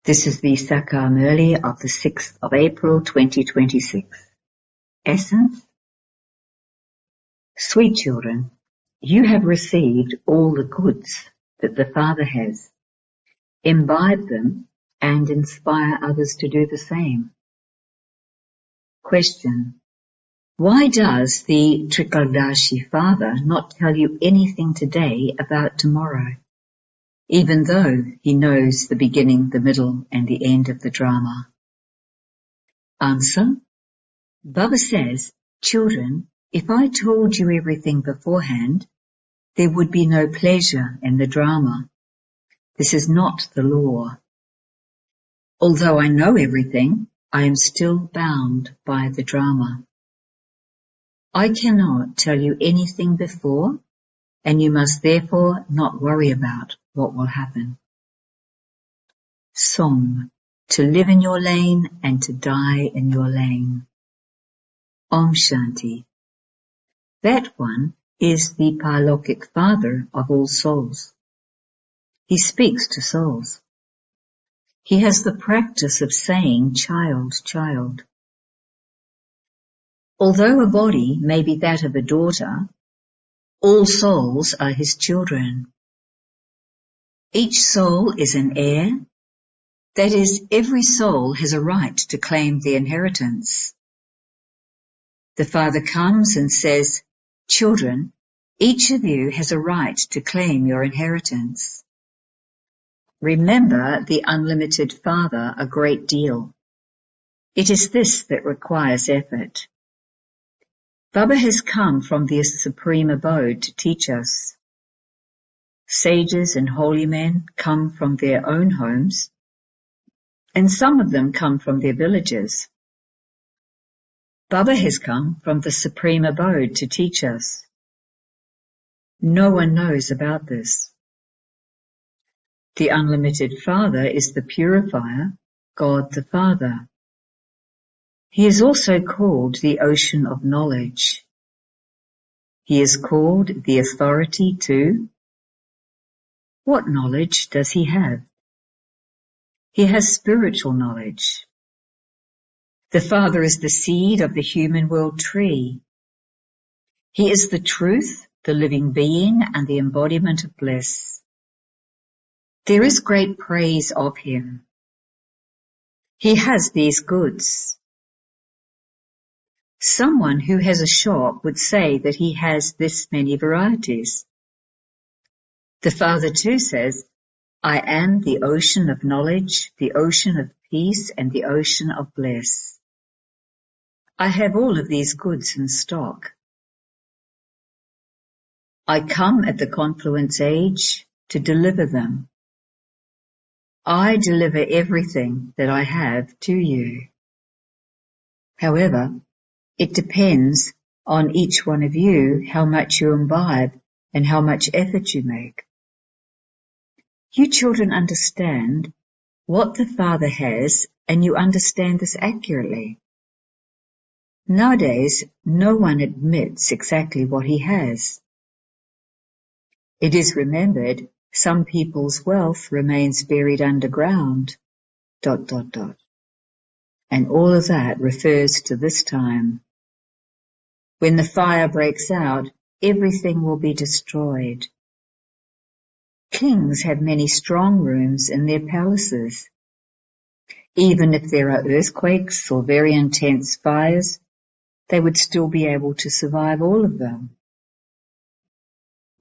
This is the Sakar Murli of the 6th of April 2026. Essence. Sweet children, you have received all the goods that the Father has. Imbibe them and inspire others to do the same. Question. Why does the Trikaldashi Father not tell you anything today about tomorrow, even though he knows the beginning, the middle and the end of the drama? Answer. Baba says, children, if I told you everything beforehand, there would be no pleasure in the drama. This is not the law. Although I know everything, I am still bound by the drama. I cannot tell you anything before, and you must therefore not worry about what will happen. Song. To live in your lane and to die in your lane. Om Shanti. That one is the Paralokic Father of all souls. He speaks to souls. He has the practice of saying, child, child. Although a body may be that of a daughter, all souls are his children. Each soul is an heir. That is, every soul has a right to claim the inheritance. The Father comes and says, children, each of you has a right to claim your inheritance. Remember the unlimited Father a great deal. It is this that requires effort. Baba has come from the supreme abode to teach us. Sages and holy men come from their own homes, and some of them come from their villages. Baba has come from the supreme abode to teach us. No one knows about this. The unlimited Father is the purifier, God the Father. He is also called the ocean of knowledge. He is called the authority too. What knowledge does he have? He has spiritual knowledge. The Father is the seed of the human world tree. He is the truth, the living being, and the embodiment of bliss. There is great praise of him. He has these goods. Someone who has a shop would say that he has this many varieties. The Father too says, I am the ocean of knowledge, the ocean of peace, and the ocean of bliss. I have all of these goods in stock. I come at the confluence age to deliver them. I deliver everything that I have to you. However, it depends on each one of you how much you imbibe and how much effort you make. You children understand what the Father has, and you understand this accurately. Nowadays, no one admits exactly what he has. It is remembered some people's wealth remains buried underground, ... And all of that refers to this time. When the fire breaks out, everything will be destroyed. Kings have many strong rooms in their palaces. Even if there are earthquakes or very intense fires, they would still be able to survive all of them.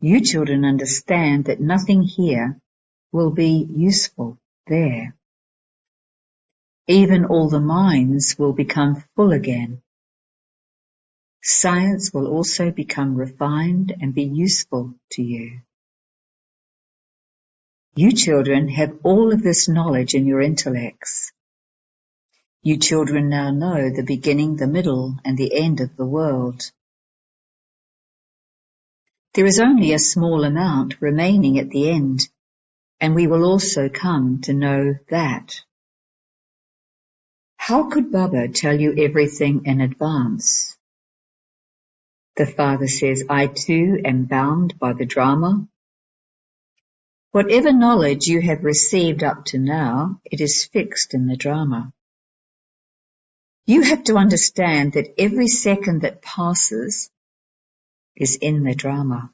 You children understand that nothing here will be useful there. Even all the mines will become full again. Science will also become refined and be useful to you. You children have all of this knowledge in your intellects. You children now know the beginning, the middle, and the end of the world. There is only a small amount remaining at the end, and we will also come to know that. How could Baba tell you everything in advance? The Father says, I too am bound by the drama. Whatever knowledge you have received up to now, it is fixed in the drama. You have to understand that every second that passes is in the drama.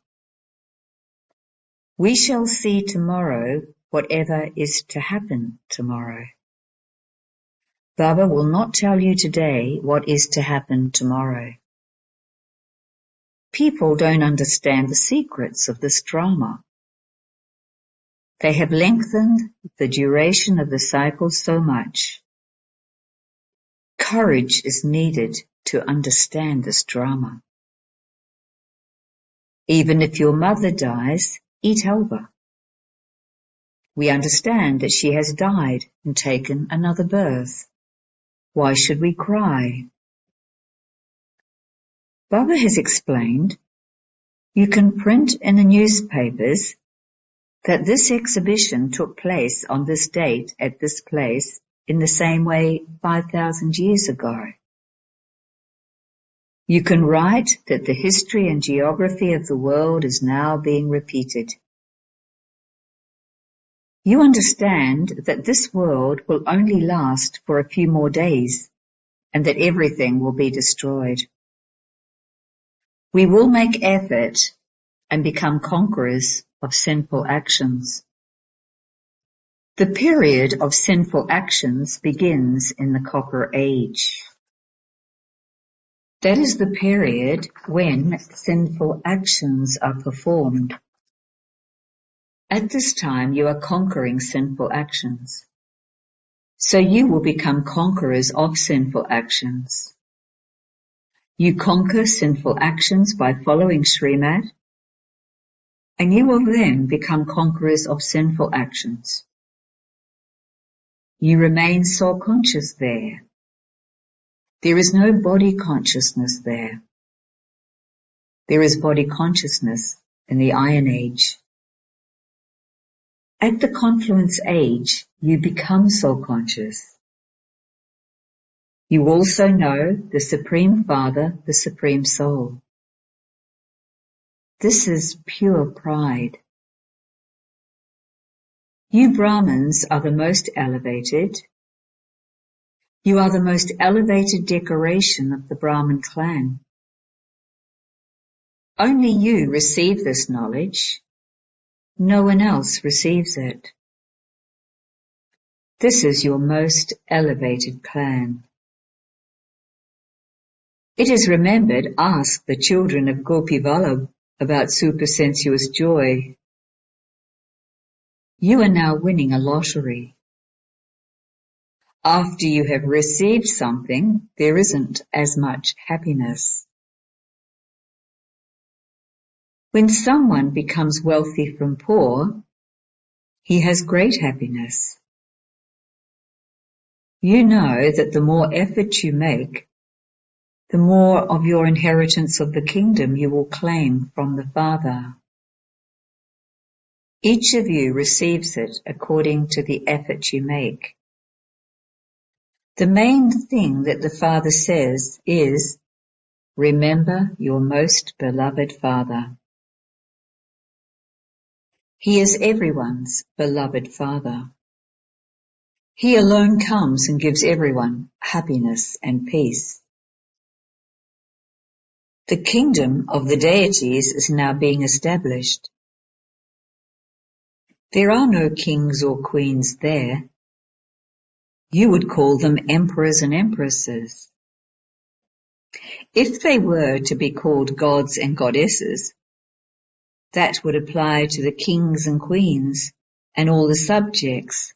We shall see tomorrow whatever is to happen tomorrow. Baba will not tell you today what is to happen tomorrow. People don't understand the secrets of this drama. They have lengthened the duration of the cycle so much. Courage is needed to understand this drama. Even if your mother dies, eat halva. We understand that she has died and taken another birth. Why should we cry? Baba has explained, you can print in the newspapers that this exhibition took place on this date at this place in the same way 5,000 years ago. You can write that the history and geography of the world is now being repeated. You understand that this world will only last for a few more days and that everything will be destroyed. We will make effort and become conquerors of sinful actions. The period of sinful actions begins in the Copper Age. That is the period when sinful actions are performed. At this time you are conquering sinful actions. So you will become conquerors of sinful actions. You conquer sinful actions by following Srimad, and you will then become conquerors of sinful actions. You remain soul conscious there. There is no body consciousness there. There is body consciousness in the Iron Age. At the Confluence Age, you become soul conscious. You also know the Supreme Father, the Supreme Soul. This is pure pride. You Brahmins are the most elevated. You are the most elevated decoration of the Brahmin clan. Only you receive this knowledge. No one else receives it. This is your most elevated clan. It is remembered, ask the children of Gopi Vallabh about supersensuous joy. You are now winning a lottery. After you have received something, there isn't as much happiness. When someone becomes wealthy from poor, he has great happiness. You know that the more effort you make, the more of your inheritance of the kingdom you will claim from the Father. Each of you receives it according to the effort you make. The main thing that the Father says is, remember your most beloved Father. He is everyone's beloved Father. He alone comes and gives everyone happiness and peace. The kingdom of the deities is now being established. There are no kings or queens there. You would call them emperors and empresses. If they were to be called gods and goddesses, that would apply to the kings and queens and all the subjects,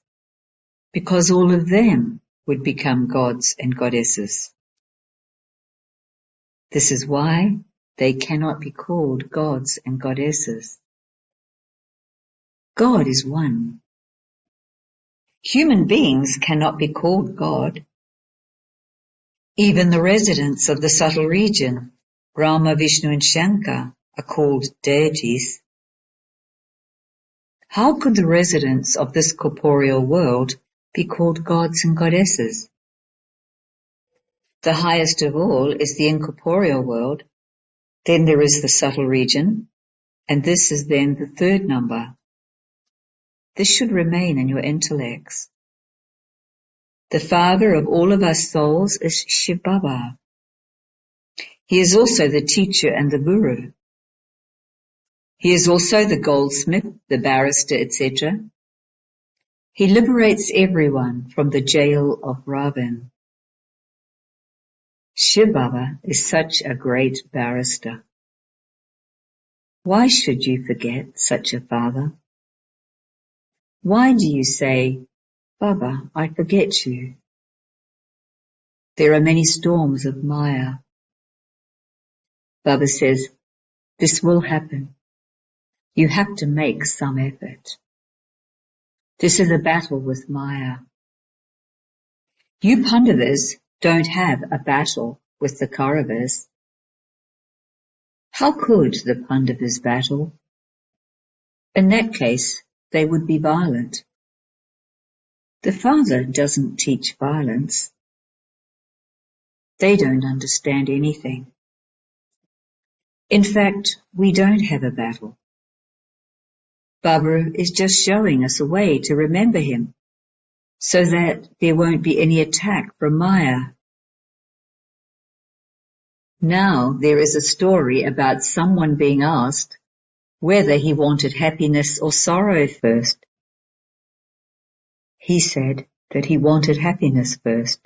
because all of them would become gods and goddesses. This is why they cannot be called gods and goddesses. God is one. Human beings cannot be called God. Even the residents of the subtle region, Brahma, Vishnu and Shankar, are called deities. How could the residents of this corporeal world be called gods and goddesses? The highest of all is the incorporeal world. Then there is the subtle region, and this is then the third number. This should remain in your intellects. The father of all of us souls is Shiv Baba. He is also the teacher and the guru. He is also the goldsmith, the barrister, etc. He liberates everyone from the jail of Ravan. Shiv Baba is such a great barrister. Why should you forget such a father? Why do you say, Baba, I forget you? There are many storms of Maya. Baba says, this will happen. You have to make some effort. This is a battle with Maya. You Pandavas don't have a battle with the Kauravas. How could the Pandavas battle? In that case, they would be violent. The Father doesn't teach violence. They don't understand anything. In fact, we don't have a battle. Baba is just showing us a way to remember him, so that there won't be any attack from Maya. Now there is a story about someone being asked whether he wanted happiness or sorrow first. He said that he wanted happiness first.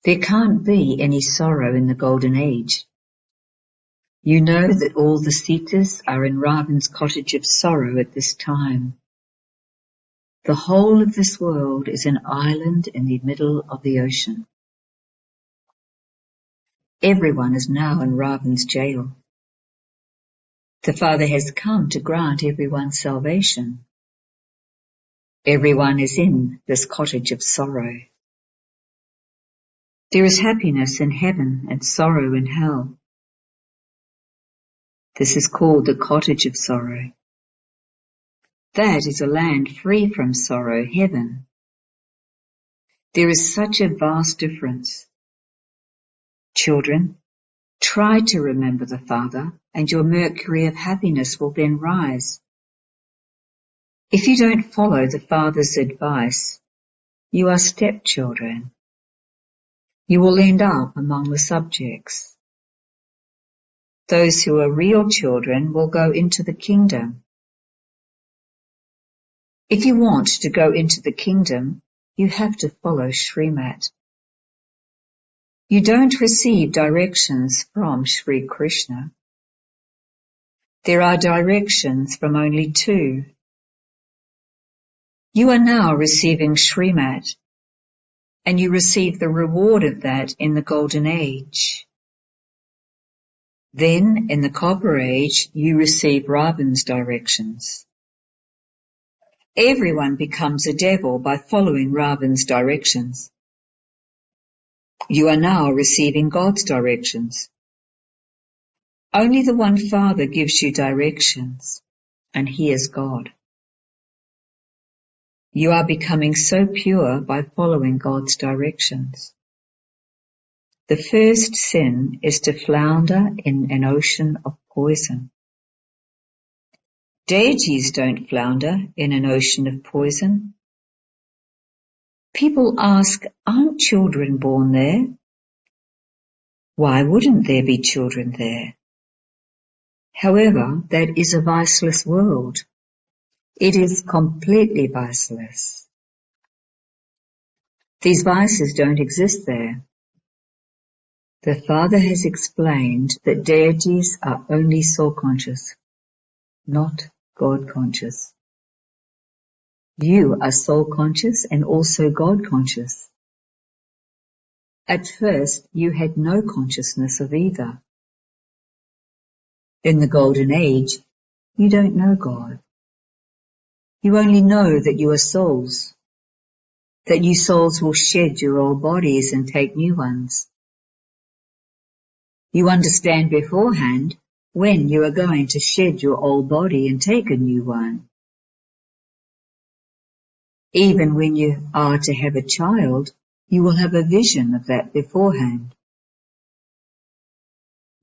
There can't be any sorrow in the Golden Age. You know that all the Sitas are in Ravan's cottage of sorrow at this time. The whole of this world is an island in the middle of the ocean. Everyone is now in Ravan's jail. The Father has come to grant everyone salvation. Everyone is in this cottage of sorrow. There is happiness in heaven and sorrow in hell. This is called the cottage of sorrow. That is a land free from sorrow, heaven. There is such a vast difference. Children, try to remember the Father, and your mercury of happiness will then rise. If you don't follow the Father's advice, you are stepchildren. You will end up among the subjects. Those who are real children will go into the kingdom. If you want to go into the kingdom, you have to follow Srimat. You don't receive directions from Sri Krishna. There are directions from only two. You are now receiving Srimat, and you receive the reward of that in the Golden Age. Then, in the Copper Age, you receive Ravan's directions. Everyone becomes a devil by following Ravan's directions. You are now receiving God's directions. Only the one Father gives you directions, and He is God. You are becoming so pure by following God's directions. The first sin is to flounder in an ocean of poison. Deities don't flounder in an ocean of poison. People ask, aren't children born there? Why wouldn't there be children there? However, that is a viceless world. It is completely viceless. These vices don't exist there. The Father has explained that deities are only soul-conscious, not God-conscious. You are soul-conscious and also God-conscious. At first, you had no consciousness of either. In the Golden Age, you don't know God. You only know that you are souls, that you souls will shed your old bodies and take new ones. You understand beforehand when you are going to shed your old body and take a new one. Even when you are to have a child, you will have a vision of that beforehand.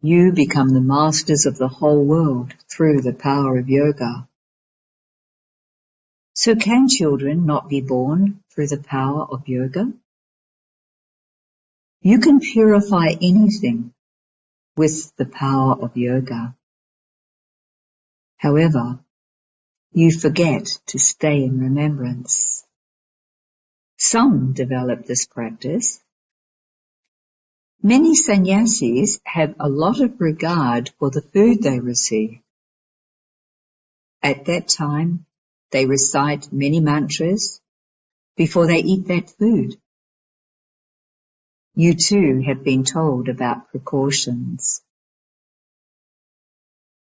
You become the masters of the whole world through the power of yoga. So can children not be born through the power of yoga? You can purify anything with the power of yoga. However, you forget to stay in remembrance. Some develop this practice. Many sannyasis have a lot of regard for the food they receive. At that time, they recite many mantras before they eat that food. You too have been told about precautions.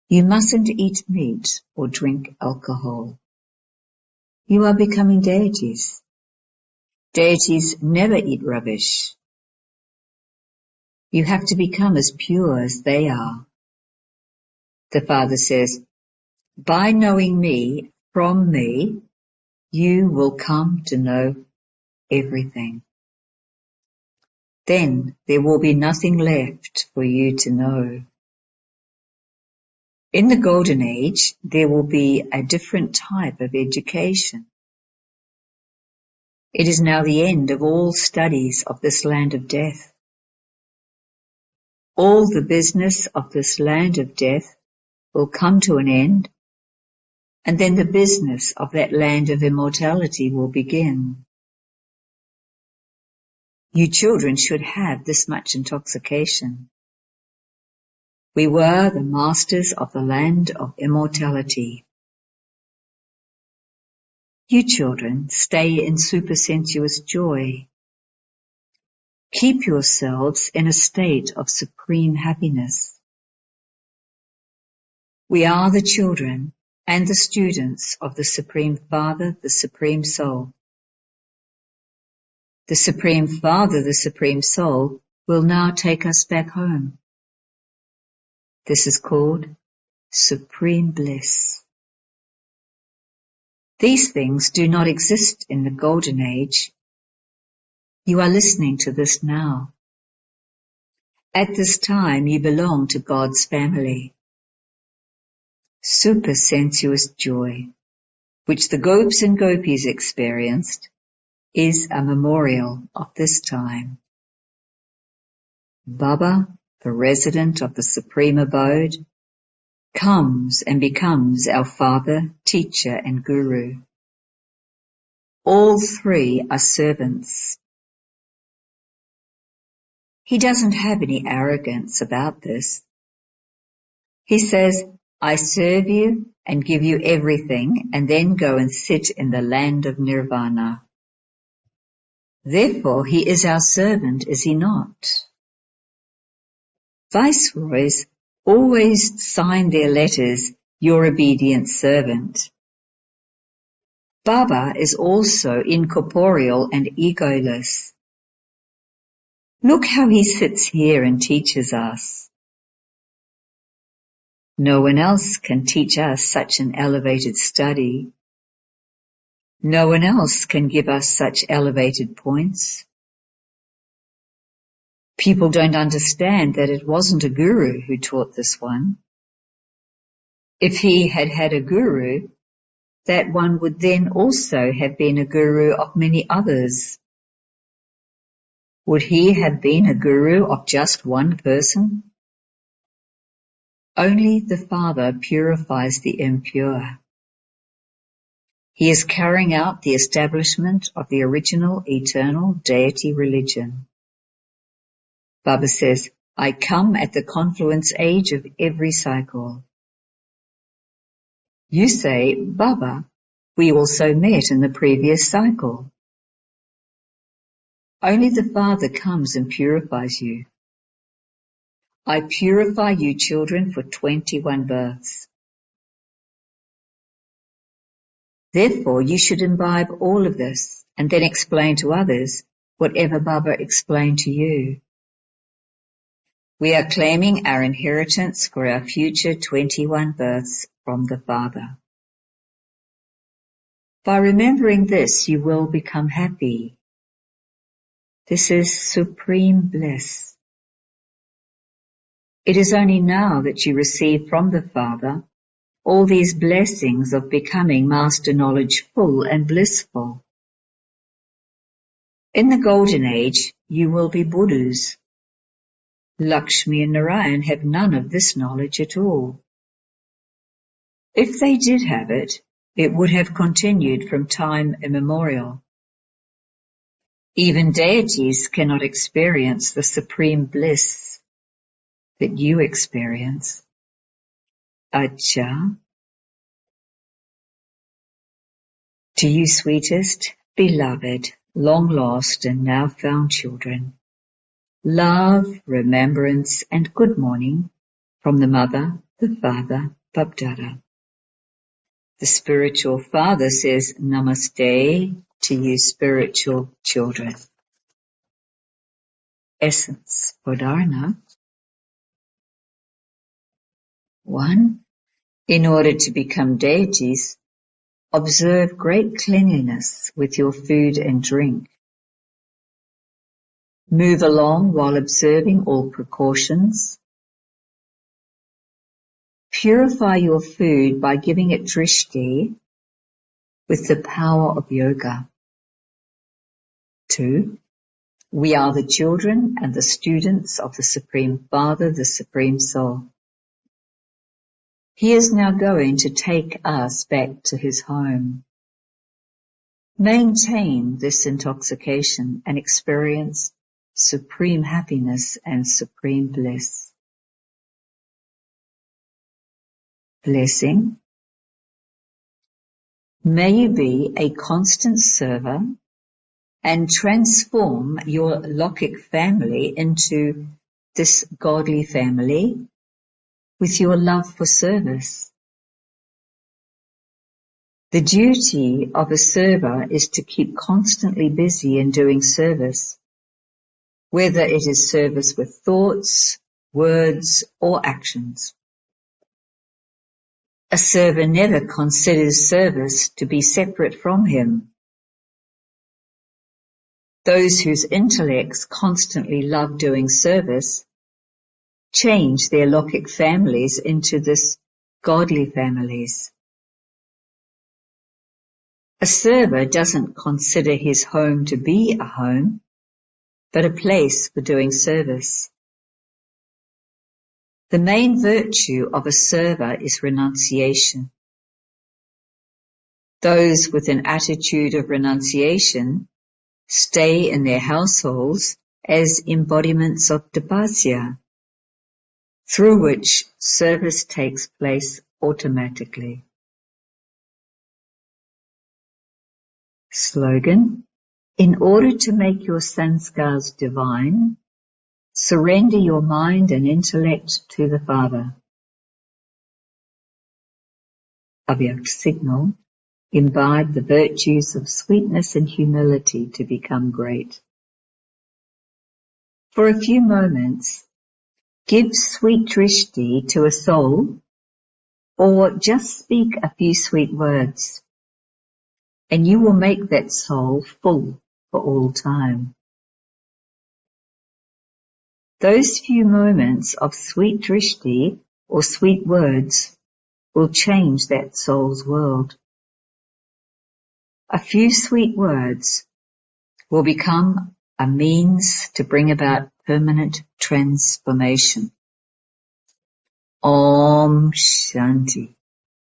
You mustn't eat meat or drink alcohol. You are becoming deities. Deities never eat rubbish. You have to become as pure as they are. The Father says, by knowing me, from me, you will come to know everything. Then there will be nothing left for you to know. In the Golden Age, there will be a different type of education. It is now the end of all studies of this land of death. All the business of this land of death will come to an end, and then the business of that land of immortality will begin. You children should have this much intoxication. We were the masters of the land of immortality. You children, stay in supersensuous joy. Keep yourselves in a state of supreme happiness. We are the children and the students of the Supreme Father, the Supreme Soul. The Supreme Father, the Supreme Soul, will now take us back home. This is called supreme bliss. These things do not exist in the Golden Age. You are listening to this now. At this time you belong to God's family. Supersensuous joy, which the gopis and gopis experienced, is a memorial of this time. Baba, the resident of the Supreme Abode, comes and becomes our father, teacher, and guru. All three are servants. He doesn't have any arrogance about this. He says, I serve you and give you everything, and then go and sit in the land of nirvana. Therefore, he is our servant, is he not? Viceroys always sign their letters, your obedient servant. Baba is also incorporeal and egoless. Look how he sits here and teaches us. No one else can teach us such an elevated study. No one else can give us such elevated points. People don't understand that it wasn't a guru who taught this one. If he had had a guru, that one would then also have been a guru of many others. Would he have been a guru of just one person? Only the Father purifies the impure. He is carrying out the establishment of the original eternal deity religion. Baba says, I come at the confluence age of every cycle. You say, Baba, we also met in the previous cycle. Only the Father comes and purifies you. I purify you children for 21 births. Therefore, you should imbibe all of this and then explain to others whatever Baba explained to you. We are claiming our inheritance for our future 21 births from the Father. By remembering this, you will become happy. This is supreme bliss. It is only now that you receive from the Father all these blessings of becoming master knowledge full and blissful. In the golden age, you will be Buddhas. Lakshmi and Narayan have none of this knowledge at all. If they did have it, it would have continued from time immemorial. Even deities cannot experience the supreme bliss that you experience. Acha. To you, sweetest, beloved, long lost and now found children, love, remembrance, and good morning from the Mother, the Father, Babdada. The spiritual father says Namaste to you, spiritual children. Essence for Dharana. 1. In order to become deities, observe great cleanliness with your food and drink. Move along while observing all precautions. Purify your food by giving it drishti with the power of yoga. 2. We are the children and the students of the Supreme Father, the Supreme Soul. He is now going to take us back to his home. Maintain this intoxication and experience supreme happiness and supreme bliss. Blessing. May you be a constant server and transform your Lokik family into this godly family with your love for service. The duty of a server is to keep constantly busy in doing service, whether it is service with thoughts, words, or actions. A server never considers service to be separate from him. Those whose intellects constantly love doing service change their Lokik families into this godly families. A server doesn't consider his home to be a home, but a place for doing service. The main virtue of a server is renunciation. Those with an attitude of renunciation stay in their households as embodiments of tapasya, through which service takes place automatically. Slogan: in order to make your sanskars divine, surrender your mind and intellect to the Father. Abhyakt signal: imbibe the virtues of sweetness and humility to become great. For a few moments, give sweet drishti to a soul, or just speak a few sweet words, and you will make that soul full for all time. Those few moments of sweet drishti or sweet words will change that soul's world. A few sweet words will become a means to bring about permanent transformation. Om Shanti.